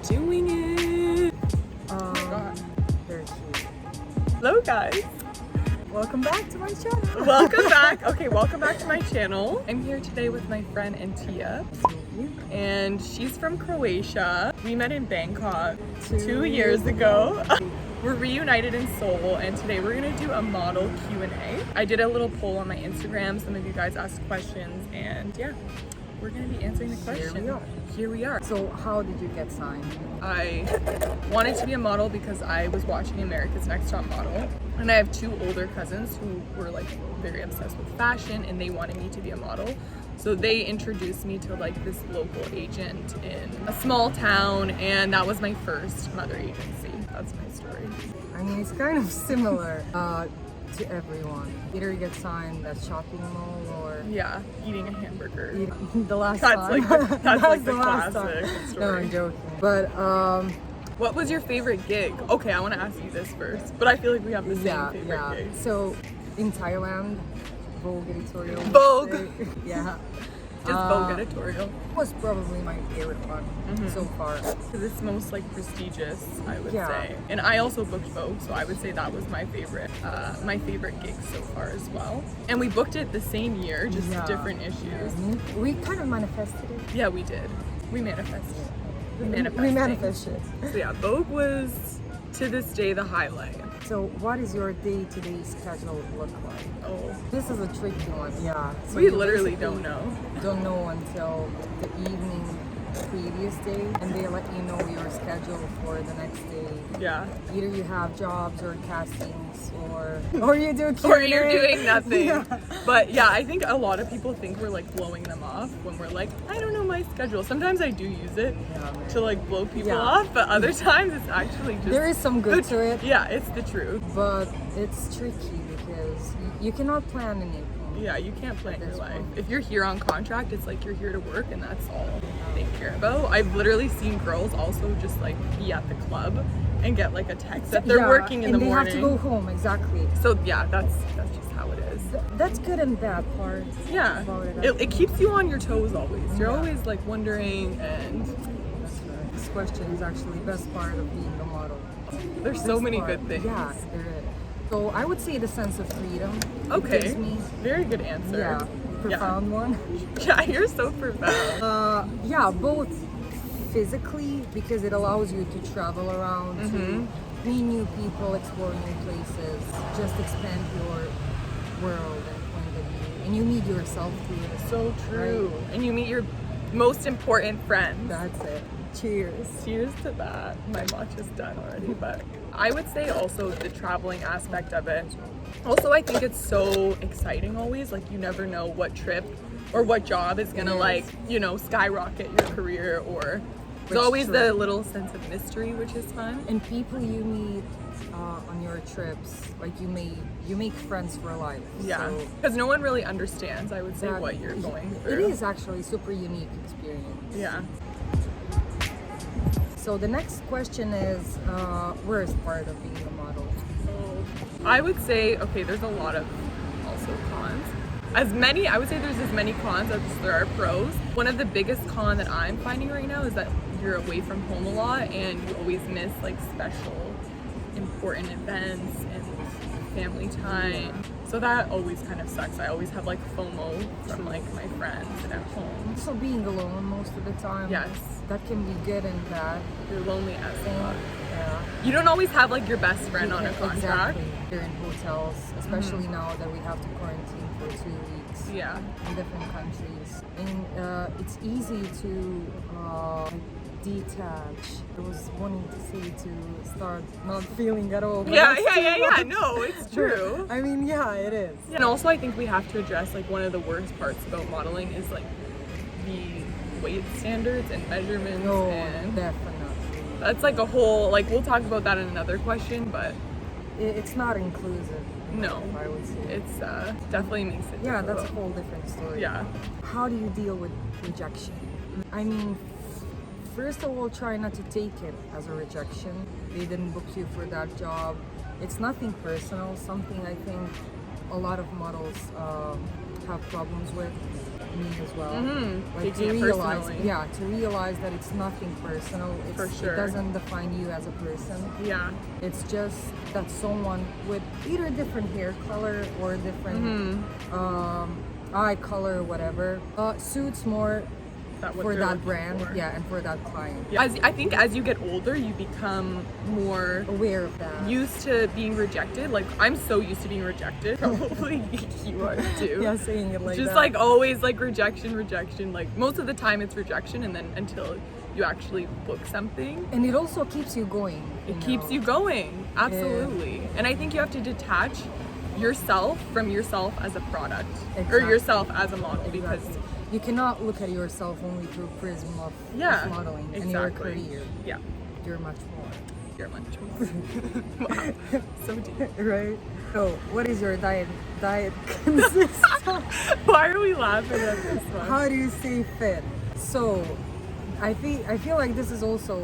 doing it. Oh my God. Very cute. Hello guys. Welcome back to my channel. Welcome back. Okay, welcome back to my channel. I'm here today with my friend Antia. And she's from Croatia. We met in Bangkok 2 years ago. We're reunited in Seoul, and today we're gonna do a model Q&A. I did a little poll on my Instagram. Some of you guys asked questions, and yeah, we're gonna be answering the question. Here we are. So how did you get signed? I wanted to be a model because I was watching America's Next Top Model, and I have 2 older cousins who were like very obsessed with fashion, and they wanted me to be a model. So they introduced me to like this local agent in a small town, and that was my first mother agency. That's my story. I mean, it's kind of similar to everyone. Either you get signed at shopping mall or Yeah, eating a hamburger. the last That's time. like that's like the last classic time. story. No, I'm joking. But What was your favorite gig? Okay, I want to ask you this first, but I feel like we have the same favorite gig. So in Thailand, Vogue editorial. Vogue. Yeah. Just Vogue editorial. Was probably my favorite one so far. Because it's most like prestigious, I would Yeah. say. And I also booked Vogue, so I would say that was my favorite gig so far as well. And we booked it the same year, just different issues. We kind of manifested it. Yeah, we did. We manifested. We manifested. So yeah, Vogue was to this day the highlight. So what is your day-to-day schedule look like? Oh, This is a tricky one. Yeah. So we you literally basically don't know. Don't know until the evening previous day, and they let you know your schedule for the next day. Yeah. Either you have jobs or castings, or you do Q&A. Or you're doing nothing. Yeah. But yeah, I think a lot of people think we're like blowing them off when we're like, I don't know my schedule. Sometimes I do use it to like blow people off, but other times it's actually just There is some good to it, Yeah, it's the truth. but it's tricky because you cannot plan anything. Yeah, you can't plan your life. If you're here on contract, it's like you're here to work and that's all they care about. I've literally seen girls also just like be at the club and get like a text that they're working in the morning. And they have to go home, exactly. So yeah, that's just how it is. That's good and bad part. Yeah, about it keeps you on your toes always. You're always like wondering, and This question is actually the best part of being a model. there's so Best many part. good things. Yeah, there is. So I would say the sense of freedom. It Okay, gives me, very good answer. yeah, profound one. Yeah, you're so profound. Yeah, both physically because it allows you to travel around, to meet new people, explore new places, just expand your world and point of view, and you meet yourself through it. So true. Right? And you meet your most important friends. That's it. Cheers. Cheers to that. My matcha's done already, but I would say also the traveling aspect of it. Also, I think it's so exciting always. Like you never know what trip or what job is gonna like, you know, skyrocket your career, or there's always the little sense of mystery, which is fun. And people you meet on your trips, like you make friends for life. Yeah, So because no one really understands, I would say, that- what you're going through. It is actually super unique experience. Yeah. So the next question is, worst part of being a model? I would say, okay, there's a lot of also cons. I would say there's as many cons as there are pros. One of the biggest con that I'm finding right now is that you're away from home a lot and you always miss like special, important events and family time. So that always kind of sucks. I always have like FOMO from like my friends and at home. So being alone most of the time. Yes. That can be good and bad. You're lonely as fuck. Yeah. You don't always have like your best friend on a contract. Exactly. You're in hotels, especially now that we have to quarantine for 2 weeks. Yeah. In different countries. And it's easy to detach. I was wanting to say to start not feeling at all. But Yeah. that's too much. No, it's true. I mean, yeah, it is. And also I think we have to address like one of the worst parts about modeling is like the weight standards and measurements. No, and definitely. that's like a whole, like we'll talk about that in another question, but It's not inclusive. no, I would say. it's definitely makes it Yeah, difficult. that's a whole different story. Yeah. How do you deal with rejection? I mean, first of all, try not to take it as a rejection. They didn't book you for that job. It's nothing personal, something I think a lot of models have problems with. me as well. Like Taking to it realize, personally. yeah, to realize that it's nothing personal. For sure. It doesn't define you as a person. Yeah. It's just that someone with either different hair color or different eye color, whatever, suits more What for they're that looking brand, for. yeah, and for that client. Yeah. I think as you get older, you become more Aware of that. used to being rejected. Like I'm so used to being rejected. Probably you are too. Yeah, saying it like Just that. like always like rejection. Like most of the time it's rejection, and then until you actually book something, And it also keeps you going. it keeps you going. Absolutely. And I think you have to detach yourself from yourself as a product or Exactly. yourself as a model because Exactly. You cannot look at yourself only through prism of modeling and your career. Yeah. You're much more. You're much more. Wow. So deep. Right? So, what is your diet consist of? Why are we laughing at this one? How do you stay fit? So, I feel like this is also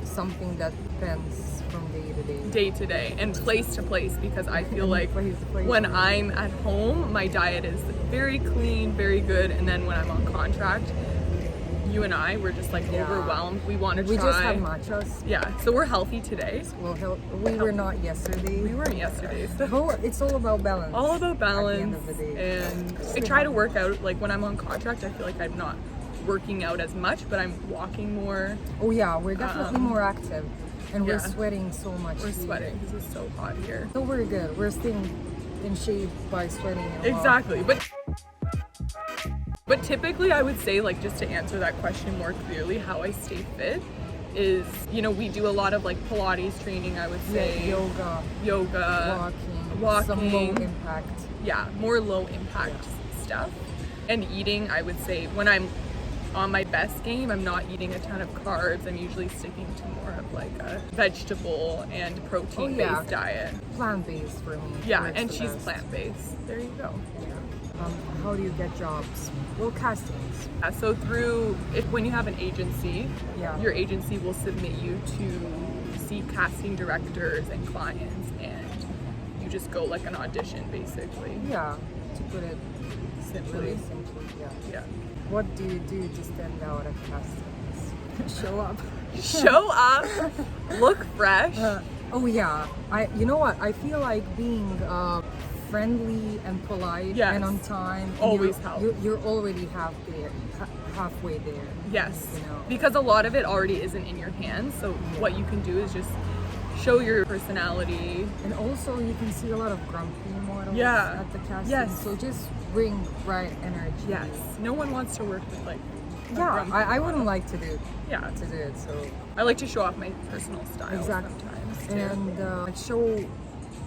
something that depends from day to day. Day to day and place to place, because I feel like Place to place. when I'm at home, my diet is very clean, very good, and then when I'm on contract, you and I were just like Yeah. overwhelmed. We want to try. We just had matchas. Yeah, so we're healthy today. Well, we were not yesterday. We weren't yesterday. So But it's all about balance. all about At the balance, end of the day. and I try to work out. Like when I'm on contract, I feel like I'm not working out as much, but I'm walking more. Oh yeah, we're definitely more active, and we're yeah. sweating so much. We're here. sweating because it's so hot here. So we're good. We're staying in shape by sweating. A lot. Exactly, but typically I would say, like, just to answer that question more clearly, how I stay fit is, you know, we do a lot of like Pilates training, I would say, yoga, yoga, some low impact. yeah, more low impact stuff. And eating, I would say, when I'm on my best game, I'm not eating a ton of carbs. I'm usually sticking to more of like a vegetable and protein-based diet. Plant-based for me. Yeah, works and the she's best. plant-based. There you go. Yeah. How do you get jobs? Well, castings. Yeah, so when you have an agency, Yeah. your agency will submit you to see casting directors and clients, and you just go like an audition basically. Yeah, to put it Simply. really simply. Yeah. Yeah. What do you do to stand out at castings? Show up. Show up, look fresh. Oh yeah. You know what? I feel like being friendly and polite Yes. and on time Always you're, helps. You're already halfway there. Yes, You know. because a lot of it already isn't in your hands. So what you can do is just show your personality. And also you can see a lot of grumpy models Yeah. at the casting. Yes. So just bring bright energy. Yes, no one wants to work with like. a Yeah, grumpy I wouldn't model. like to do Yeah, it. So I like to show off my personal style exactly. sometimes too. And show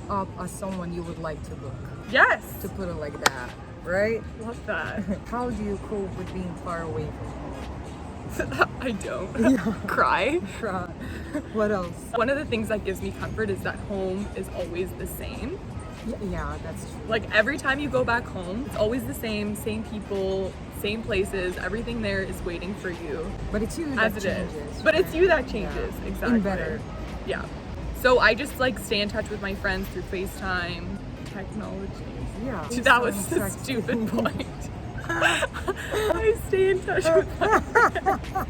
up as someone you would like to look. Yes, To put it like that, right? love that. How do you cope with being far away from home? I don't cry. What else? One of the things that gives me comfort is that home is always the same. Yeah, that's true. Like every time you go back home, it's always the same people, same places. Everything there is waiting for you But it's you as that it changes. is. But it's you that changes. Yeah. Exactly. In better. Yeah. So I just like stay in touch with my friends through FaceTime, technology. Yeah. That was the Exactly. stupid point. I stay in touch with my friends.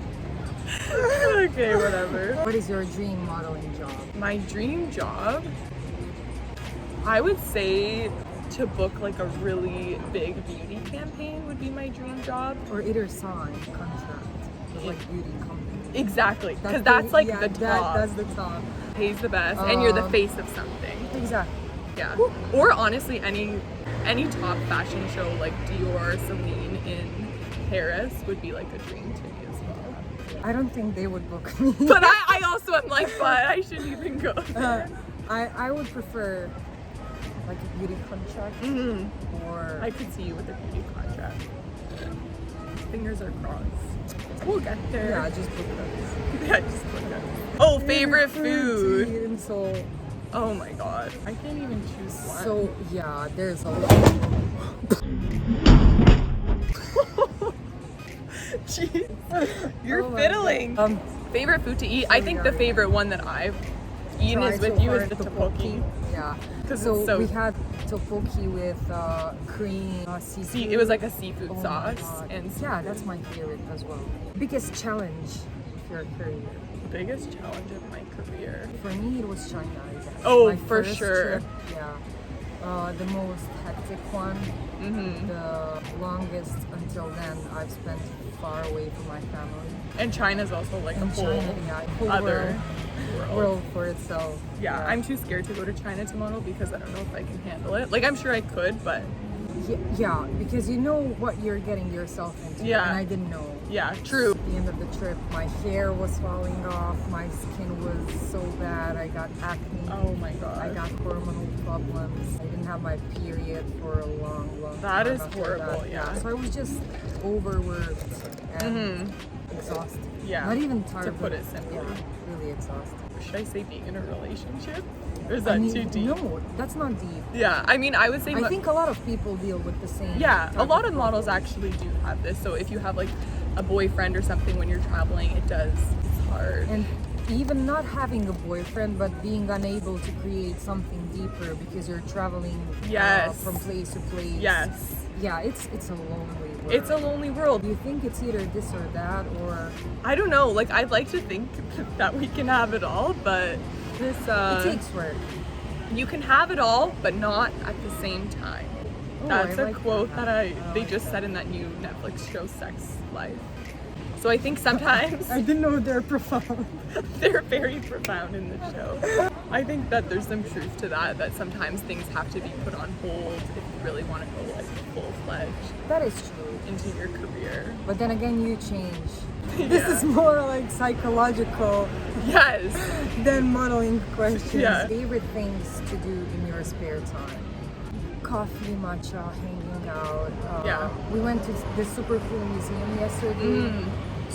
Okay, whatever. What is your dream modeling job? My dream job, I would say to book like a really big beauty campaign would be my dream job. Or either sign contract with like beauty company. Exactly, because that's like the top. That's the top. Pays the best, and you're the face of something. Exactly. Yeah. Or honestly, any top fashion show like Dior, Celine in Paris would be like a dream to me as well. I don't think they would book me. But I also am like, but I shouldn't even go there. I would prefer like a beauty contract or I could see you with a beauty contract. Fingers are crossed. We'll get there. yeah, just book those. Yeah, just look at it. Oh, favorite food. tea, and so Oh my god. I can't even choose one. so yeah, there's a lot. Jeez. You're Oh my fiddling. God. Favorite food to eat? I think the sorry. favorite one that I've Ian try is with so you is hard the tteokbokki. Yeah. 'Cause So, it's so- we had tteokbokki with cream, seafood. See, it was like a seafood Oh my sauce God. and yeah, that's my favorite as well. Biggest challenge if you're a career. biggest challenge of my career. For me, it was China. I guess. Oh, My for first sure. trip, yeah. The most hectic one. Mm-hmm. The longest until then I've spent far away from my family. And China's also like And a whole China, yeah, whole other world. world for itself. Yeah, I'm too scared to go to China to model because I don't know if I can handle it. Like, I'm sure I could, but Yeah, because you know what you're getting yourself into. Yeah. And I didn't know. yeah, true. At the end of the trip, my hair was falling off, my skin was so bad, I got acne. Oh my I god. got hormonal problems. I didn't have my period for a long time. That is after horrible, that. yeah. So I was just overworked and exhausted. Yeah, Not even tired. to put but it simply. Yeah, really exhausted. Should I say being in a relationship? Or is that I mean, too deep? no, that's not deep. Yeah, I mean, I would say I think a lot of people deal with the same. yeah, a type lot of models problems. actually do have this. So if you have like a boyfriend or something when you're traveling, it's hard. And even not having a boyfriend, but being unable to create something deeper because you're traveling Yes. from place to place. Yes. Yeah, it's a lonely world. It's a lonely world. Do you think it's either this or that, or I don't know. Like, I'd like to think that we can have it all, but this it takes work? you can have it all, but not at the same time. Oh, That's I a like quote that they like just said in that new Netflix show, Sex Life. So I think sometimes didn't know they're profound. they're very profound in the show. I think that there's some truth to that sometimes things have to be put on hold if you really want to go like full-fledged That is true. into your career. But then again, you change. This Yeah. is more like psychological Yes. than modeling questions. Yeah. Favorite things to do in your spare time? Coffee, matcha, hanging out. Yeah. We went to the super cool museum yesterday.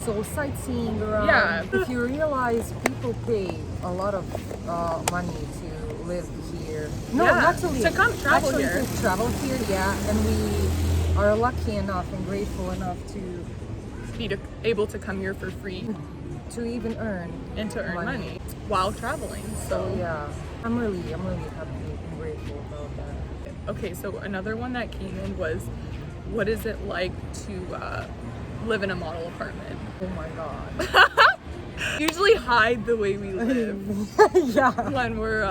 So sightseeing around. Yeah. If you realize people pay a lot of money to live here. No, Yeah, not to live. to come travel Actually, here. to travel here, yeah. And we are lucky enough and grateful enough to Able to come here for free even earn and to earn money while traveling. So yeah, I'm really happy and grateful about that. Okay, so another one that came in was, what is it like to live in a model apartment? Oh my god. Usually hide the way we live Yeah. when we're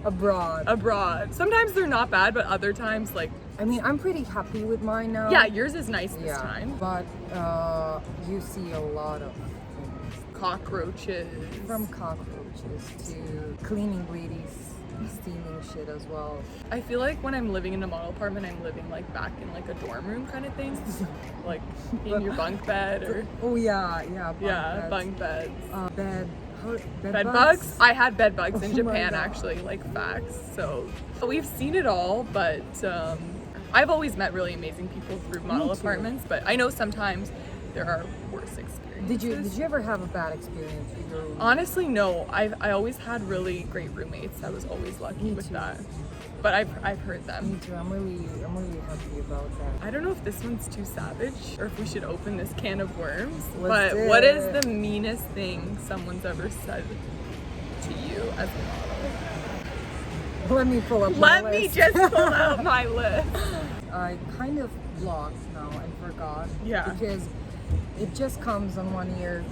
Abroad. abroad. Sometimes they're not bad, but other times, like, I mean, I'm pretty happy with mine now. yeah, yours is nice this time. But you see a lot of things. Cockroaches. From cockroaches to cleaning ladies stealing shit as well. I feel like when I'm living in a model apartment, I'm living like back in like a dorm room kind of thing, like in your bunk bed or Oh yeah, bunk beds. Bed Bugs? I had bed bugs in Oh my Japan God. actually, like facts. So we've seen it all, but I've always met really amazing people through model too. apartments, but I know sometimes there are worse experiences. Did you ever have a bad experience with your room? Honestly, no. I always had really great roommates. I was always lucky Me with too. that. But I've heard them. Me too. I'm really happy about that. I don't know if this one's too savage or if we should open this can of worms. Let's but do what is it. the meanest thing someone's ever said to you as a model? Let me pull up my Let me list. just pull out my list. I kind of blocked now and forgot. Yeah. Because it just comes on one ear.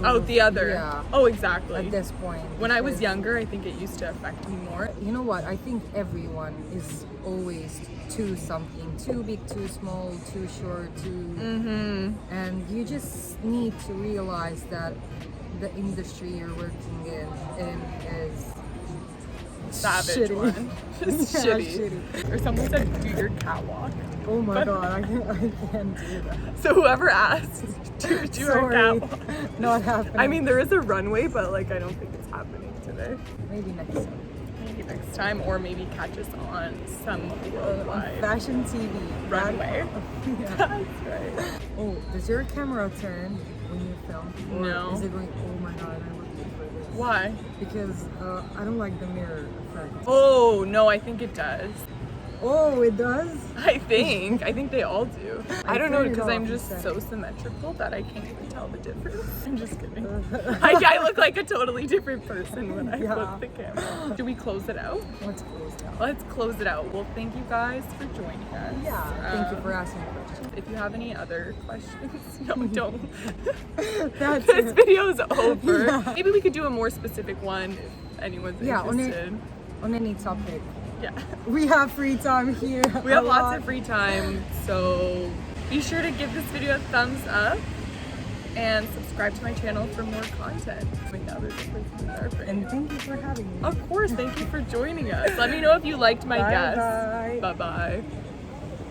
Oh, the other. Yeah. Oh, exactly. At this point. When I was because- younger, I think it used to affect me more. You know what? I think everyone is always too something. Too big, too small, too short, too... Mm-hmm. And you just need to realize that the industry you're working in is Savage shitty. one. Just Yeah, shitty. Or someone said, do your catwalk. Oh my god, I can't do that. So whoever asked, do our Sorry, catwalk. not happening. I mean, there is a runway, but like I don't think it's happening today. maybe next time. Maybe next time, or maybe catch us on some worldwide Fashion TV. runway. Yeah. That's right. Oh, does your camera turn when you film? Or No. is it going, oh my god, I'm looking for this? Why? Because I don't like the mirror effect. Oh no, I think it does. Oh, it does? I think they all do. I don't know, turned it because I'm off just in a so symmetrical that I can't even tell the difference. I'm just kidding. I look like a totally different person when I Yeah. flip the camera. Do we close it out? Let's close that. Let's close it out. Well, thank you guys for joining us. Yeah, thank you for asking questions. If you have any other questions, no, don't. That's This it. video is over. Yeah. Maybe we could do a more specific one if anyone's interested. On any topic. Yeah. We have free time here. We have lots of free time, so be sure to give this video a thumbs up and subscribe to my channel for more content. Wait, now there's a person in there. And thank you for having me. Of course, thank you for joining us. Let me know if you liked my guest. Bye. Bye-bye.